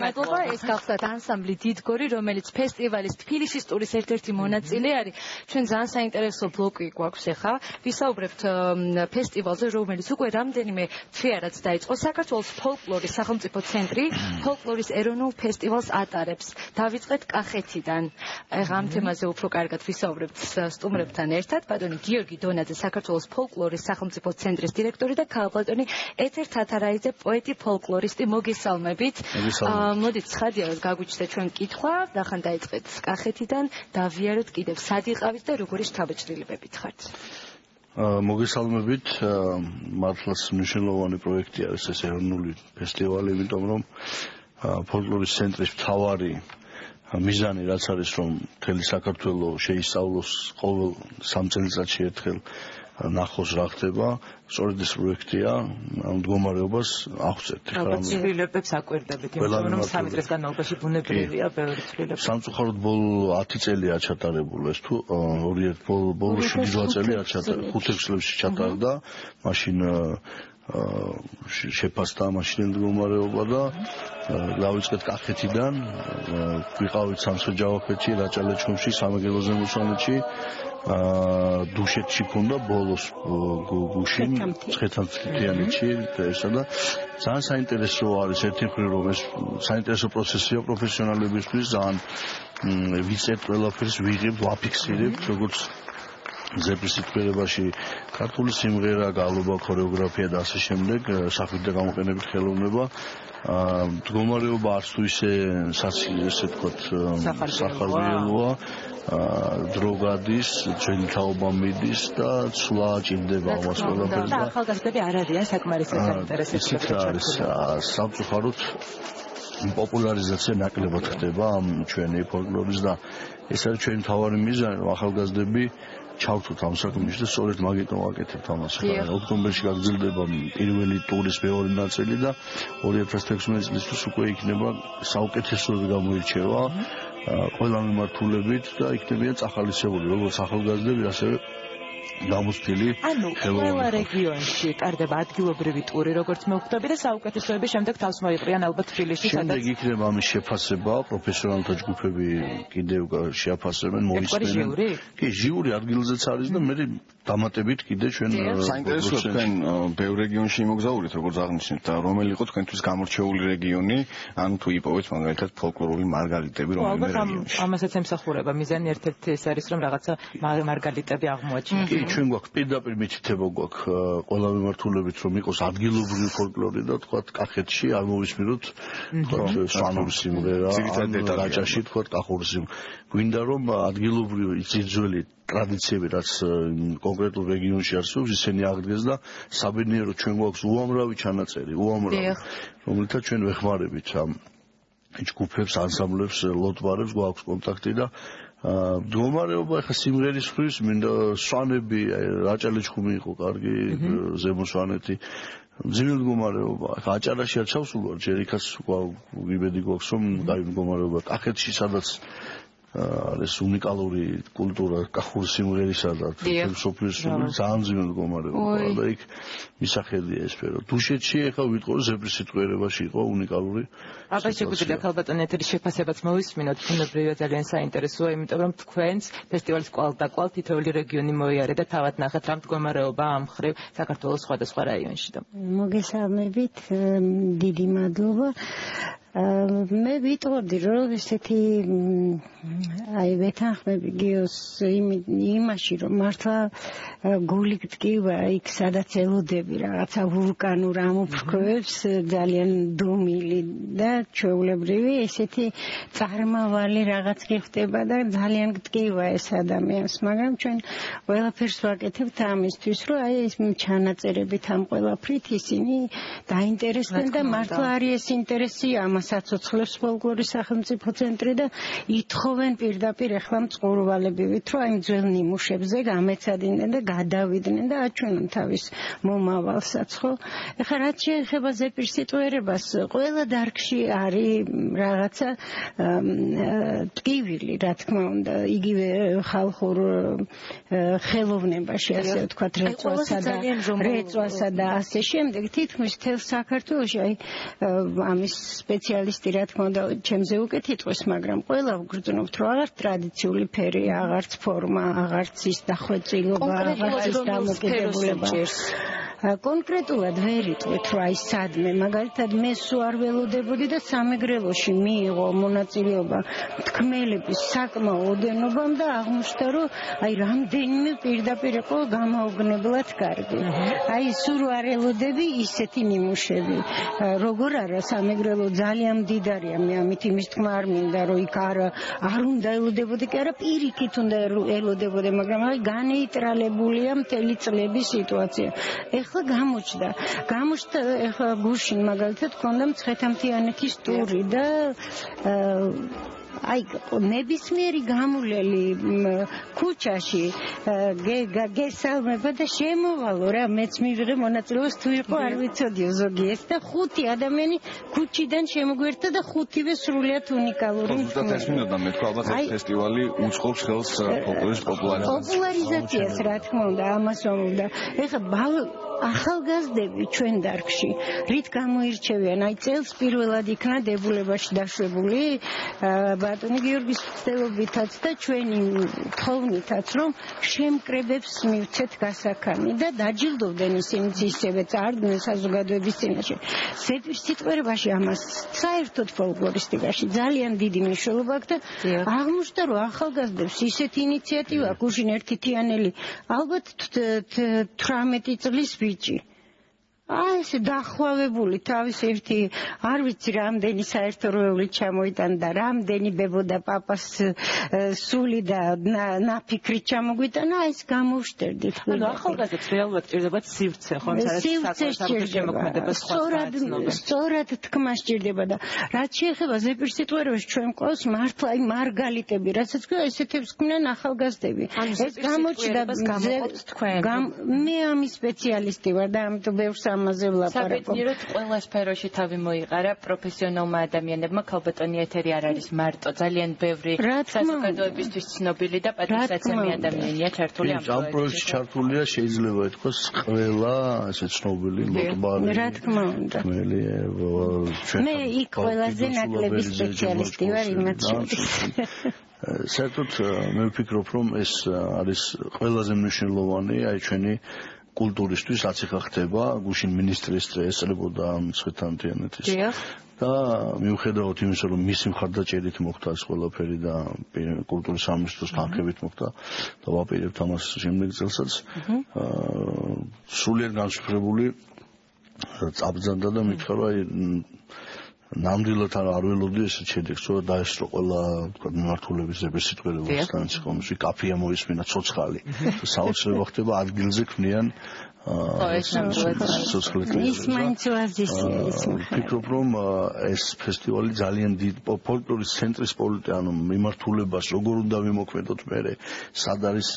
მადლობა ეს გახსოვთ ანსამბლი დიდგორი რომელიც ფესტივალის თბილისის ტურის ერთ-ერთი მონაწილე არის ჩვენ ძალიან საინტერესო ბლოკი გვაქვს ახლა ვისაუბრებთ ფესტივალზე რომელიც უკვე რამდენიმე თვეარაც დაიწყო საქართველოს ფოლკლორის სახელმწიფო ცენტრი ფოლკლორის ეროვნულ ფესტივალს ატარებს დავიწყეთ კახეთიდან ახლა ამ თემაზე უფრო კარგად ვისაუბრებთ სტუმრებთან ერთად ბატონი გიორგი დონაძე საქართველოს ფოლკლორის სახელმწიფო ცენტრის დირექტორი და ქალბატონი ეთერ თათარაიძე პოეტი ფოლკლორისტი მოგესალმებით მოდით ცხადიარად გაგვიჩნდეთ ჩვენ კითხვა ნახან დაიწყეთ კახეთიდან დავიაროთ კიდევ სად იყავით და როგორი შთაბეჭდილებებით ხართ მოგესალმებით მართლაც მნიშვნელოვანი პროექტი არის ეს ეროვნული ფესტივალი იმიტომ რომ ფოლკლორის ცენტრის მთავარი მიზანი რაც არის რომ მთელი საქართველოს შეისწავლოს ყოველ 3 წელიწადში ერთხელ ნახოს რა ხდება სწორედ ეს პროექტია ამ მდგომარეობას აღწევთ ხა ცვლილებებს აკვირდებით იმიტომ რომ 3 წლის განმავლობაში ბუნებრივია ბევრი ცვლილება სამწუხაროდ ბოლო 10 წელია ჩატარებული ეს თუ ბოლო 7-8 წელია ჩატარებული 5-6 წლებში ჩატარდა მაშინ შეფასდა მაშინ მდგომარეობა და დავიწყეთ კახეთიდან ვიყავით სამსხეჯავახეთში რაჭა-ლეჩხუმში სამეგრელო-ზემო-სვანეთში დუშეთში ქონდა ბოლოს გუშინ ცხეთანთიანეთში ესა და ძალიან საინტერესო არის ერთი მხრივ რომ ეს საინტერესო პროცესია პროფესიონალებისთვის ძალიან ვიცეთ ყველაფერს ვიღებთ ვაფიქსირებთ როგორც ზეპრის სიტყვიერებაში ქართული სიმღერა, გალობა, ქორეოგრაფია და ასე შემდეგ, სახვით და გამოყენებით ხელოვნება მდგომარეობა არც თუ ისე ესე ვთქვათ სახარბიელოა დრო გადის, ჩვენი თაობა მიდის და ცვლა ჭირდება ამას ყველაფერს და ახალგაზრდები არ არიან საკმარისად საინტერესო სამწუხაროდ პოპულარიზაცია ნაკლებად ხდება ამ ჩვენი ფოლკლორის და ეს არის ჩვენი მთავარი მიზანი რომ ახალგაზრდები ჩავთვით ამ საქმეში და სწორედ მაგიტომ ვაკეთებთ ამას. ოქტომბერში გაგრძელდება პირველი ტურის მეორე ნაწილი და 2016 წლისთვის უკვე იქნება საუკეთესოები გამოირჩევა ყველა მიმართულებით და იქნებიან წახალისებული როგორც ახალგაზრდები ასევე გამოცდილი ყველა რეგიონში ტარდება ადგილობრივი ტური როგორც მოვხვდები და საუკეთესოები შემდეგ თავს მოიყრიან ალბათ თბილისში შემდეგ იქნება ამის შეფასება პროფესიონალთა ჯგუფები კიდევ შეაფასებენ მოისმენენ კი ჟიური ადგილზეც არის და მე დამატებით კიდე ჩვენ საინტერესოა თქვენ ბევრ რეგიონში იმოგზაურეთ როგორც აღნიშნეთ და რომელი იყო თქვენთვის გამორჩეული რეგიონი ან თუ იპოვეთ მაგალითად ფოლკლორული მარგალიტები რომელიმე რეგიონში ამასაც ემსახურება მიზანი ერთ-ერთი ეს არის რომ რაღაცა მარგალიტები აღმოაჩინოთ ჩვენ გვაქვს პირდაპირ მითითება გვაქვს ყველა მიმართულებით რომ იყოს ადგილობრივი ფოლკლორი და თქვათ კახეთში არ მოვისმინოთ თქვათ სვანური სიმღერა რაჭაში თქვათ კახური სიმღერა გვინდა რომ ადგილობრივი ძირძველი ტრადიციები რაც კონკრეტულ რეგიონში არსებობს ისინი აღდგეს და საბედნიეროდ ჩვენ გვაქვს უამრავი ჩანაწერი რომელთაც ჩვენ ვეხმარებით ამ ჯგუფებს ანსამბლებს ლოტბარებს გვაქვს კონტაქტი და მდგომარეობა ახლა სიმღერის ხრის მინდა სვანები რაჭალიჩხუმი იყო კარგი ზემო სვანეთი ძველი მდგომარეობა ახლა აჭარაში არ ჩავსულვარ ჯერ იქაც ვიბედი გვაქვს რომ დაი მდგომარეობა კახეთში სადაც არის უნიკალური კულტურა კახური სიმღერისა და სოფლის ძალიან ძველი მდგომარეობა და იქ მისახედია ეს სფერო დუშეთში ახლა ვიტყოდი ზეპრის სიტყვიერებაში იყო უნიკალური აბა შეგვიძლია ქალბატონ ეთერის შეფასებაც მოვისმინოთ ბუნებრივია ძალიან საინტერესოა იმიტომ რომ თქვენს ფესტივალის კვალ თითოეული რეგიონი მოიარე და თავად ნახეთ რა მდგომარეობა ამ მხრივ საქართველოს სხვადასხვა რაიონში და მოგესალმებით დიდი მადლობა მე ვიტყოდი რომ ესეთი აი ვეთანხმები გიოს იმაში რომ მართლა გული გტკივა იქ სადაც ელოდები რაღაცა ვულკანურ ამოფრქვევებს ძალიან დუმილი და ჩვეულებრივი ესეთი წარმავალი რაღაც გიხდება და ძალიან გტკივა ეს ადამიანს მაგრამ ჩვენ ყველაფერს ვაკეთებთ ამისთვის რომ აი ეს ჩანაწერებით ამ ყველაფრით ისინი დაინტერესდნენ და მართლა არის ეს ინტერესი საცოცხლებს ფოლკლორის სახელმწიფო ცენტრი და ითხოვენ პირდაპირ ახლა მწყურვალებივით რომ აი ძველ ნიმუშებზე გამეცადინდნენ და გადავიდნენ და აჩვენონ თავის მომავალსაც ხო ეხლა რაც შეეხება ზეპირ სიტყვიერებას ყველა დარგში არის რაღაცა ტკივილი რა თქმა უნდა იგივე ხალხურ ხელოვნებაში ასე ვთქვათ რეწვასა და ასე შემდეგ თითქმის მთელ საქართველოში აი ამის სპეციალისტი რა თქმა უნდა ჩემზე უკეთ იტყვის მაგრამ ყველა ვგრძნობთ რომ აღარ ტრადიციული ფერი აღარც ფორმა აღარც ის დახვეწილობა აღარც ის დამოკიდებულება კონკრეტულად ვერ იტყვით რომ აი სადმე მაგალითად მე სულ არ ველოდებოდი და სამეგრელოში მიიღო მონაწილეობა თქმელების საკმაო ოდენობამ და აღმოჩნდა რომ აი რამდენიმე პირდაპირ იყო გამაოგნებლად კარგი აი სულ არ ელოდები ისეთი ნიმუშები როგორ არა სამეგრელო ძალიან მდიდარია მე ამით იმის თქმა არ მინდა რომ იქ არ უნდა ელოდებოდი კი არა პირიქით უნდა ელოდებოდი მაგრამ აი განეიტრალებულია მთელი წლების სიტუაცია ეხლა გამოჩნდა ეხლა გუშინ მაგალითად ქონდა მცხეთამთიანეთის ტური და აი ნებისმიერი გამულელი ქუჩაში გესალმება და შემოვალო რა მეც მივიღე მონაწილეობას თუ იყო არ ვიცოდიო ზოგი ეს და 5 ადამიანი ქუჩიდან შემოგვერთა და 5-ვე სრულიად უნიკალური ზუსტად ეს მინდოდა მე თქვა ალბათ ეს ფესტივალი უწყობს ხელს ფოლკლორის პოპულარიზაციას რა თქმა უნდა ამას უნდა ეხლა ახალგაზრდები ჩვენ დარგში რით გამოირჩევიან აი წელს პირველად იქნა დებულებაში დაშვებული ბატონი გიორგის ცდილობითაც და ჩვენი თხოვნითაც რომ შემკრებებს მივცეთ გასაქანი და დაჯილდოვდნენ ისინიც ისევე წარდგნენ საზოგადოების წინაშე ზეპირ სიტყვიერებაში ამას საერთოდ ფოლკლორისტიკაში ძალიან დიდი მნიშვნელობა აქვს და აღმოჩნდა რომ ახალგაზრდებს ისეთი ინიციატივა გუშინ ერთი თიანელი ალბათ 18 წლის ბიჭი აი ეს დახვავებული თავის ერთი არ ვიცი რამდენი საერთო როეული ჩამოიტანდა რამდენი ბებო და პაპას სული და ნაფიქრი ჩამოგვიტანა ეს გამოვშტერდით ანუ ახალგაზრდებს რეალურად ჭირდებათ სივრცე ხო სწორად თქმა სჭირდება და რაც შეეხება ზეპირ სიტყვიერებას ჩვენ ყავს მართლა აი მარგალიტები რასაც ქვია ესეთებს ქმნიან ახალგაზრდები ეს გამოჩნდა მე ამის სპეციალისტი ვარ და ამიტომ ბევრს ამაზე ვლაპარაკობ. საბედნიეროდ ყველა სფეროში თავი მოიყარა პროფესიონალმა ადამიანებმა ქალბატონი ეთერი არ არის მარტო ძალიან ბევრი საზოგადოებისთვის ცნობილი და პატრიოტული ადამიანია ჩართული ამ პროექტში. ამ პროექტში ჩართულია შეიძლება ითქვას ყველა ესე ცნობილი მოტბარი. რა თქმა უნდა. მე იქ ყველაზე ნაკლები სპეციალისტი ვარ იმათ შორის. საერთოდ მე ვფიქრობ რომ ეს არის ყველაზე მნიშვნელოვანი აი ჩვენი კულტურისთვის რაც ახლა ხდება გუშინ მინისტრის დღე ესწრებოდა მცხეთამთიანეთის და მიუხედავად იმისა რომ მისი მხარდაჭერით მოხდა ეს ყველაფერი და კულტურის სამინისტროს თანხებით მოხდა და ვაპირებთ ამას შემდეგ წელსაც სულიერ განსხვავებული წაბრძანდა და მითხრა რომ აი ნამდვილად არ ველოდი ესეთ შედეგს რომ დაესწრო ყველა თქვა მიმართულების ზეპირ სიტყვიერებას სტანცი კომისში კაფეა მოისმინა ცოცხალი საოცრება ხდება ადგილზე ქმნიან ის მაინც ვაზისია ის ფიქრობ რომ ეს ფესტივალი ძალიან დიდ ფოლკლორის ცენტრის ანუ მიმართულებას როგორ უნდა ვიმოქმედოთ მე სად არის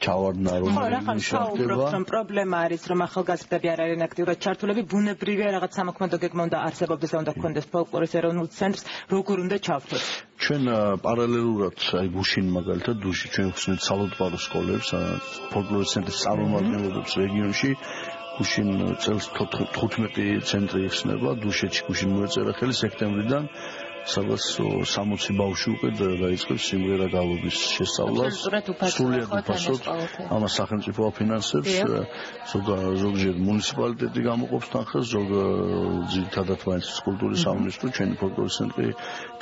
ჩავარდნა რომ შევხვდება რომ პრობლემა არის რომ ახალგაზრდები არ არიან აქტიურად ჩართულები ბუნებრივია რაღაც სამოქმედო გეგმა უნდა არსებობდეს და უნდა გქონდეს ფოლკლორის ეროვნულ ცენტრს როგორ უნდა ჩავთვალოთ ჩვენ პარალელურად აი გუშინ მაგალითად დუში ჩვენ ვხსნით სალოდბარო სკოლებს ფოლკლორის ცენტრის წარმომადგენლებს რეგიონში გუშინ წელს 15 ცენტრი იხსნება დუშეთში გუშინ მოეწერა ხელი სექტემბრიდან სადაც 60 ბავშვი უკვე დაიწყებს სიმღერა გალობის შესწავლას სრულიად უფასოდ ამას სახელმწიფო აფინანსებს ზოგჯერ მუნიციპალიტეტი გამოყოფს თანხას ძირითადად მაინც კულტურის სამინისტრო ჩვენი ფოლკლორის ცენტრი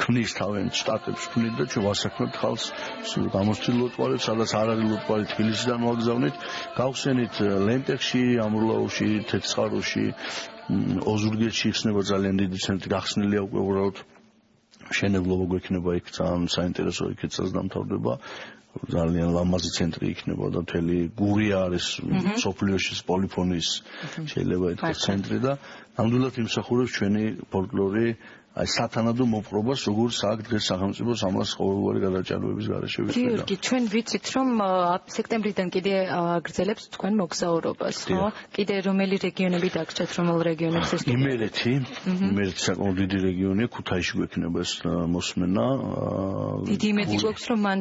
ქმნის თავიანთ შტატებს ქმნის და ჩვენ ვასაქმებთ ხალხს გამოცდილ ლოტყვალებს სადაც არ არის ლოტყვალი თბილისიდან ვაგზავნით გავხსენით ლენტეხში ამურლაურში თეთრწყაროში ოზურგეთში იხსნება ძალიან დიდი ცენტრი გახსნილია უკვე უბრალოდ შენებლობა გვექნება იქ ძალიან საინტერესო იქეცაც დამთავრდება ძალიან ლამაზი ცენტრი იქნება და მთელი გურია არის სოფლიოში პოლიფონიის შეიძლება ითქვას ცენტრი და ნამდვილად იმსახურებს ჩვენი ფოლკლორი აი სათანადო მოპყრობას როგორც აქ დღეს სახელმწიფოს ამას ყოველგვარი გადაჭარბების გარეშე ვიყიდა. გიორგი, ჩვენ ვიცით რომ სექტემბრიდან კიდე აგრძელებს თქვენ მოგზაურობას, ხო? კიდე რომელი რეგიონები დაგჭირთ, რომელ რეგიონებს ეს? იმერეთი საკმაოდ დიდი რეგიონია, ქუთაისში გვექნება ეს მოსმენა. დიდი იმედი გვაქვს რომ მან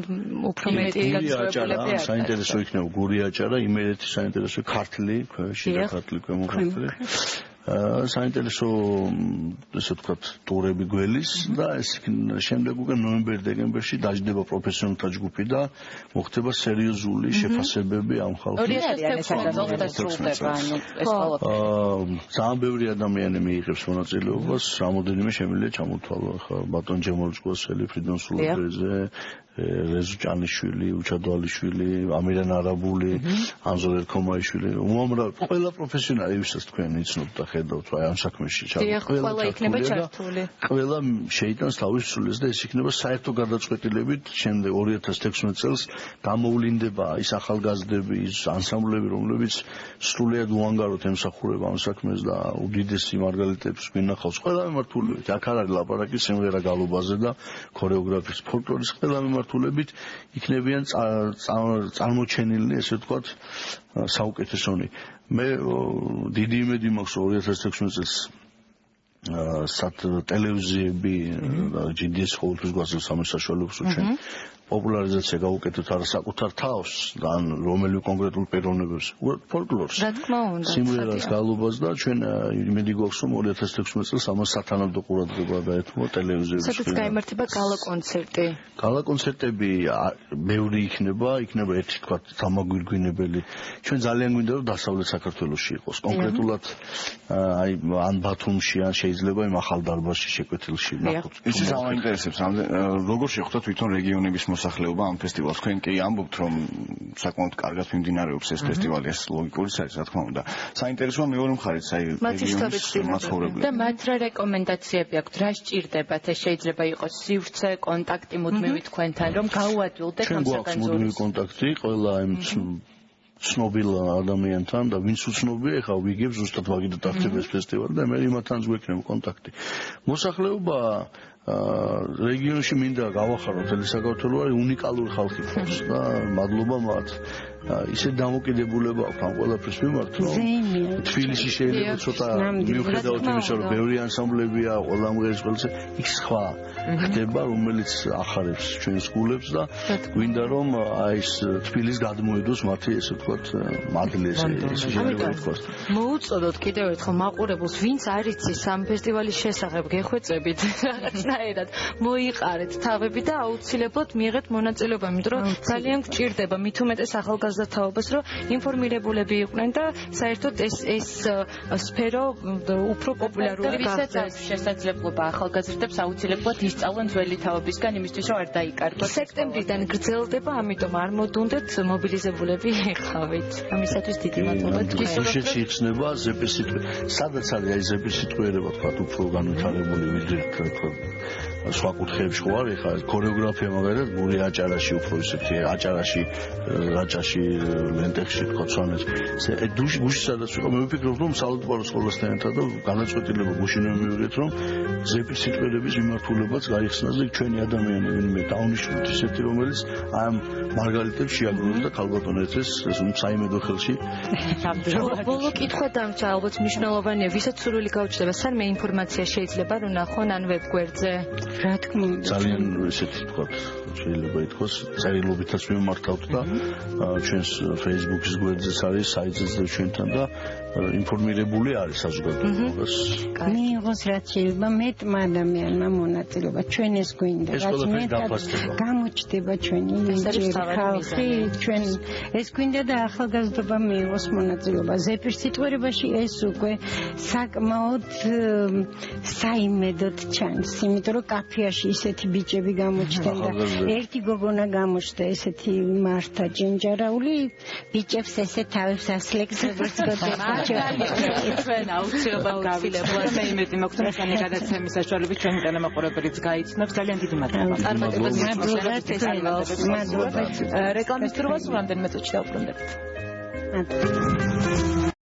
უფრო მეტი გაწევრებულები არის. საინტერესო იქნება გურიაჭარა, იმერეთი საინტერესო ქართლი, შიდა ქართლი, ქვემო ქართლი. საინტერესო ესე ვთქვათ ტურები გველის და ეს შემდეგ უკვე ნოემბერ-დეკემბერში დაждდება პროფესიონალთა ჯგუფი და მოხდება სერიოზული შეფასებები ამ ხალხის. 2016 სრულდება ანუ ეს ყველაფერი. ძალიან ბევრი ადამიანი მიიღებს მონაწილეობას, რამოდენიმე შემიძლია ჩამოთვალო ხა ბატონ ჯემოლიშვილი, ფრიდონ სულობეზე რეზუ ჭანიშვილი, უჩადვალიშვილი, ამირან არაბული, ანზორ ერქომაიშვილი, უამრავ ყველა პროფესიონალი ვისაც თქვენ იცნობთ და ხედავთ აი ამ საქმეში ყველა იქნება ჩართული. ყველა შეიტანს თავის სულს და ეს იქნება საერთო გადაწყვეტილებით შემდეგ 2016 წელს გამოვლინდება ის ახალგაზრდები, ის ანსამბლები, რომლებიც სრულიად უანგაროდ ემსახურება ამ საქმეს და უდიდესი მარგალიტებს გვინახავს ყველა მიმართულებით. აქ არ არის ლაპარაკი სიმღერა გალობაზე და ქორეოგრაფიის ფოლკლორის ყველა მიმართულებით იქნებიან წარმოჩენილი ესე ვთქვათ საუკეთესონი. მე დიდი იმედი მაქვს 2016 წელს ტელევიზიები GDS ყოველთვის გვაძლევს ამ საშუალებას ჩვენ პოპულარიზაცია გავუკეთოთ არა საკუთარ თავს და ან რომელი კონკრეტულ პიროვნებებს ფოლკლორს რა თქმა უნდა სიმღერას გალობას და ჩვენ იმედი გვაქვს რომ 2016 წელს ამას სათანადო ყურადღება დაეთმო ტელევიზიებში სადაც გაიმართება გალა კონცერტი გალა კონცერტები ბევრი იქნება ერთი თქვა დამაგვირგვინებელი ჩვენ ძალიან გვინდა რომ დასავლეთ საქართველოში იყოს კონკრეტულად აი ან ბათუმში ან შეიძლება იმ ახალ დარბაზში შეკვეთილში ნახოთ ის საინტერესებს როგორ შეხვდა თვითონ რეგიონების მოსახლეობა ამ ფესტივალს თქვენ კი ამბობთ რომ საკმაოდ კარგად მიმდინარეობს ეს ფესტივალი ეს ლოგიკური არის რა თქმა უნდა საინტერესოა მეორე მხარეს აი რეგიონის მაცხოვრებლები და მათ რა რეკომენდაციები აქვთ რა სჭირდებათ ეს შეიძლება იყოს სივრცე კონტაქტი მუდმივი თქვენთან რომ გაუადვილდეთ ამ საკანძურს მუდმივი კონტაქტი ყველა იმ ცნობილ ადამიანთან და ვინც უცნობია ეხლა ვიგებ ზუსტად ვაგიდოთ ახტებს ფესტივალი და მე იმათთან გვექნება კონტაქტი მოსახლეობა რეგიონში მინდა გავახარო მთელი საქართველო არის უნიკალური ხალხი ხავს და მადლობა მათ ისე დამოკიდებულება აქვს ამ ყველაფრის მიმართ რომ თბილისში შეიძლება ცოტა მიუხედავად იმისა რომ ბევრი ანსამბლებია ყველა მღერის ყველზე იქ სხვა ხდება რომელიც ახარებს ჩვენს გულებს და გვინდა რომ აი ეს თბილის გადმოედოს მათი ესე ვთქვათ მადლი ესე შეიძლება ვთქვათ მოუწოდოთ კიდევ ერთხელ მაყურებელს ვინც არ იცის ამ ფესტივალის შესახებ გეხვეწებით რაღაცნაირად მოიყარეთ თავები და აუცილებლად მიიღეთ მონაწილეობა იმიტომ რომ ძალიან გჭირდება მით უმეტეს ახალგაზრდათაობას რომ ინფორმირებულები იყვნენ და საერთოდ ეს სფერო უფრო პოპულარული გახდეს შესაძლებლობა ახალგაზრდებს აუცილებლად ისწავლონ ძველი თაობისგან იმისთვის რომ არ დაიკარგოს სექტემბრიდან გრძელდება ამიტომ არ მოდუნდეთ მობილიზებულები ეხავით ამისათვის დიდი მადლობა დუშეთში იხსნება ზეპირსიტყვი სადაც არის აი ზეპირსიტყვიერება თქვა უფრო განვითარებული ვიდრე თქვა სხვა კუთხეებში ხო არის ხა ქორეოგრაფია მაგალითად გული აჭარაში უფრო ისეთი აჭარაში რაჭაში ლენტეხში თქო ცვანეთ გუში სადაც ვიყო მე ვფიქრობ რომ საალტბარო სკოლასთან ერთად და განაწყვეტილება გუშინვე მივიღეთ რომ ზეპირ სიტყვერების მიმართულებაც გაიხსნას და ჩვენი ადამიანები ვინმე დაუნიშნოთ ისეთი რომელიც ამ მარგალიტებს შეაგროვოს და ქალბატონეთის საიმედო ხელში ბოლო კითხვა დამჭა ალბათ მნიშვნელოვანია ვისაც სურვილი გაუჩნდება სანმე ინფორმაცია შეიძლება რომ ნახონ ან ვებგვერდზე რა თქმა უნდა ძალიან ესეთი თქვა შეიძლება ითქვას წერილობითაც მიმართავთ და ჩვენს Facebook-ის გვერდზეც არის საიტზეც და ჩვენთან და ინფორმირებული არის საზოგადოებას მიიღოს რაც შეიძლება მეტმა ადამიანმა მონაწილეობა ჩვენ ეს გვინდა რაც მეტად გამოჩნდება ჩვენი ხალხი ჩვენ ეს გვინდა და ახალგაზრდობა მიიღოს მონაწილეობა ზეპირ სიტყვერებაში ეს უკვე საკმაოდ საიმედოდ ჩანს იმიტომ რომ კაფეაში ისეთი ბიჭები გამოჩნდნენ და ერთი გოგონა გამოჩნდა ესეთი მართა ჯენჯარაული ბიჭებს ესე თავებს ასლექსებს ჩვენ აუცილებლად გავიწყებთ მე იმედი მაქვს რომ ესენი გადაცემის საშუალებით ჩვენი თანამოყურებელიც გაიცნობს ძალიან დიდი მადლობა წარმატებებს მადლობა რეკლამის დროას რამდენიმე წუთში დავბრუნდებთ